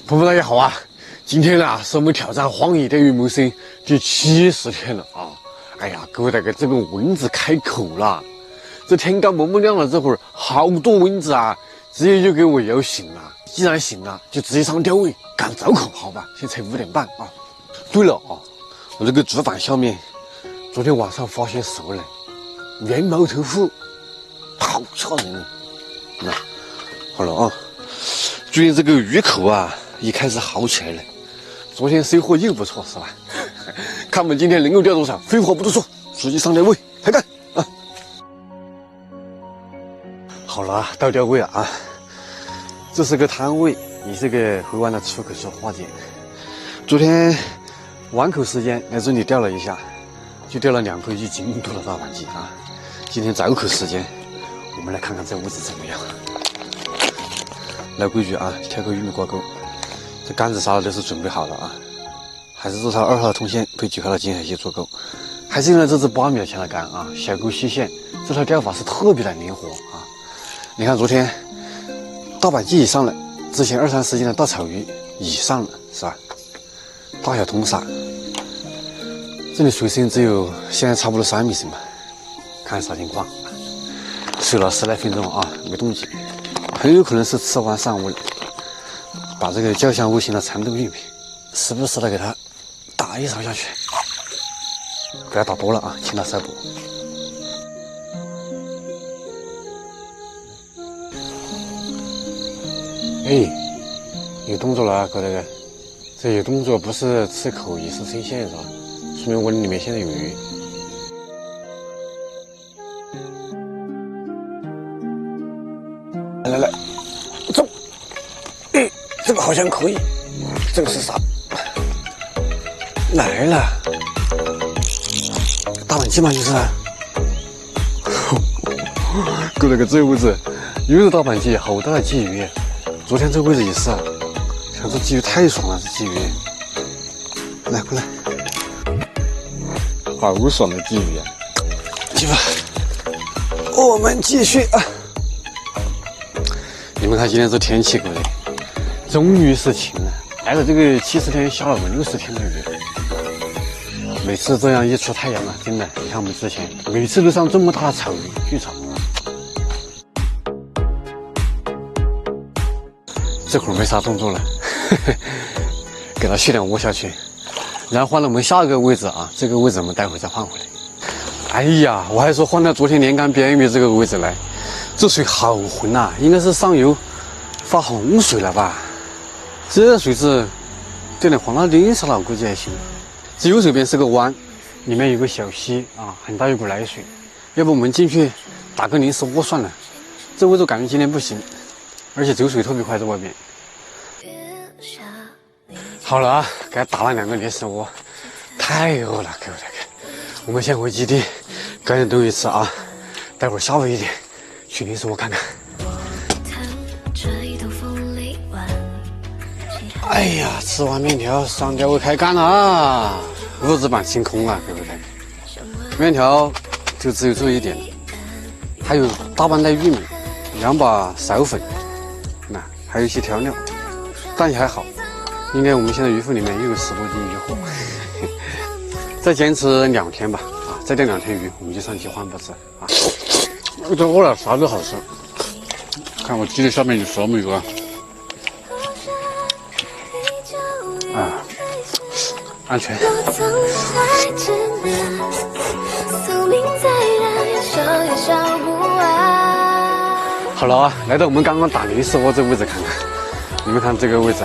朋友大家好啊！今天呢是我们挑战荒野钓鱼谋生第70天了啊！哎呀，各位大哥，这个蚊子开口了，这天刚蒙蒙亮了这会儿，好多蚊子啊，直接就给我咬醒了。既然醒了，就直接上钓位赶早口，好吧？现在才5点半啊！对了啊，我这个主板下面，昨天晚上发现熟了，原毛头虎，好吓人啊！那好了啊，最近这个鱼口啊，也开始好起来了。昨天收获又不错，是吧？看我们今天能够钓多少，废话不多说，直接上钓位，开干啊！好了，到钓位了啊！这是个摊位，也是个回湾的出口处花街。昨天碗口时间来这里钓了一下，就钓了2头1斤多的大板鲫啊。今天早口时间，我们来看看这屋子怎么样。老规矩啊，挑个玉米挂钩，这杆子啥的都是准备好了啊。还是这条2号的通线配9号的金海蟹做钩，还是用了这只8米的强的杆啊，小钩细线，这条钓法是特别的灵活啊。你看昨天大板鲫也上了，之前2、30斤的大草鱼也上了，是吧？大小通杀，这里水深只有现在差不多3米深吧，看啥情况。收了10来分钟啊，没动静，很有可能是吃完上午了。把这个较香无形的蚕豆玉米，时不时的给它打一勺下去，不要打多了啊，轻打少补。哎，有动作了啊，哥大哥，这有动作不是吃口也是生线是吧？说明温里面现在有鱼。来来来，走！哎，这个好像可以。这个是啥？来了，大板鲫嘛，就是。哥大哥，这个位置又是大板鲫，好大的鲫鱼。昨天这个位置也是，看这鲫鱼太爽了，这鲫鱼。来，过来，好爽的鲫鱼啊！去吧，我们继续啊。你们看今天这天气，各位，终于是晴了。挨着这个70天下了50天的雨，每次这样一出太阳啊，真的，你看我们之前每次都上这么大的草鱼巨草。这会儿没啥动作了，给它续点窝下去，然后换到我们下一个位置啊，这个位置我们待会再换回来。哎呀，我还说换到昨天连杆边鱼这个位置来，这水好浑呐，应该是上游发洪水了吧？这水质钓点黄辣丁啥的，我估计还行。这右手边是个湾，里面有个小溪啊，很大一股来水。要不我们进去打个临时窝算了。这位置感觉今天不行，而且走水特别快，在外面。好了啊，给它打了2个临时窝，太饿了，各位大哥。我们先回基地，赶紧兜一次啊，待会儿下午1点去临时窝看看。哎呀，吃完面条上钓位开干了啊！物资板清空了，对不对？面条就只有这一点，还有大半袋玉米，2把苕粉，那还有一些调料，但也还好，应该我们现在鱼腹里面又有10多斤鱼货。再坚持2天吧，啊，再钓2天鱼，我们就上去换不吃啊！这饿了啥都好吃，看我鸡的下面有熟没有啊？啊，安全。好了啊，来到我们刚刚打临时窝这位置看看，你们看这个位置，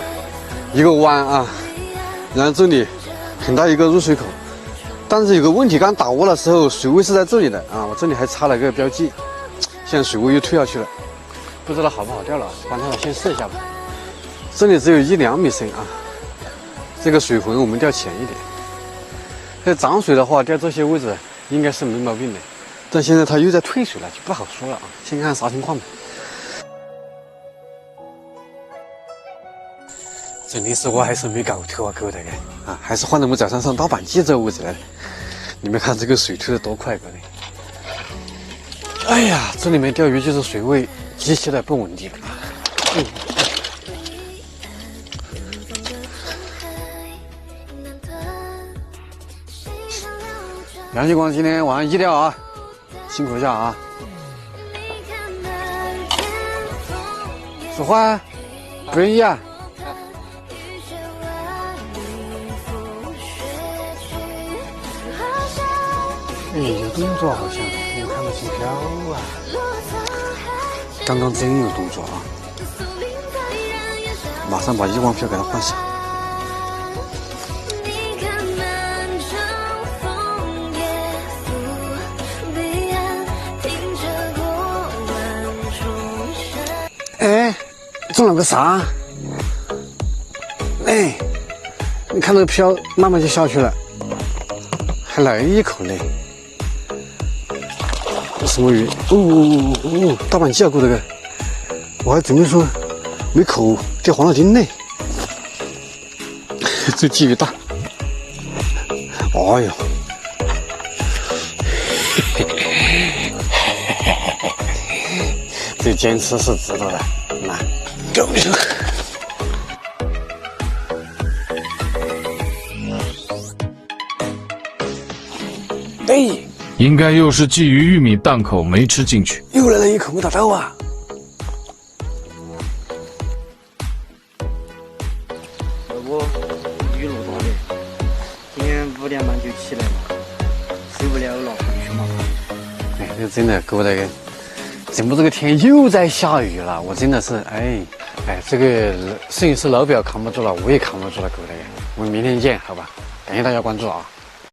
一个湾啊，然后这里很大一个入水口，但是有个问题，刚打窝的时候水位是在这里的啊，我这里还插了个标记，现在水位又退下去了，不知道好不好钓了，观察了先试一下吧。这里只有1、2米深啊。这个水浑我们钓浅一点，在涨水的话钓这些位置应该是没毛病的，但现在它又在退水了，就不好说了啊。先看啥情况吧。这临时窝还是没搞透啊，各位大哥啊，还是换到我们早上上大板鲫这个位置来了。你们看这个水退的多快，各位！哎呀，这里面钓鱼就是水位极其的不稳定啊。阳光今天晚上1了啊，辛苦一下啊。说话，可以啊。哎，有动作好像，我看到是飘啊。刚刚真有动作啊！马上把1万票给他换上。哎，中了个啥？哎，你看那个票慢慢就下去了，还来一口嘞。什么鱼？哦，大板鸡啊，过这个，我还准备说没口掉黄老丁嘞。这鲫鱼大，哎呦！这坚持是值得的，那够不够？对。应该又是鲫鱼玉米档口没吃进去，又来了一口没打到啊！老婆，雨落大的，今天5点半就起来了，受不了了，回去嘛。哎，这真的给我那个，怎么这个天又在下雨了？我真的是，哎，这个摄影师老表扛不住了，我也扛不住了，各位，我们明天见，好吧？感谢大家关注啊！